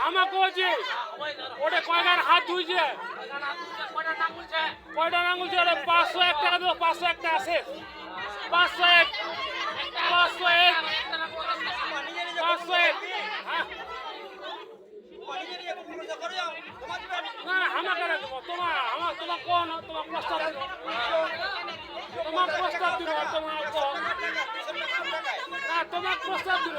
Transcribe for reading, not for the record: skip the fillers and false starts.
আমাকে বলছি ওটা কয়গার হাত ধুইছে কয়টা নাঙ্গুল ছিল 501 টাকা দেবো 501 টাকা শেষ 501 501 501 হ্যাঁ না আমাকে দেবো তোমার কোন তোমার প্রস্তাব দিল তোমার প্রস্তাব দিল তোমার না তোমার প্রস্তাব দিল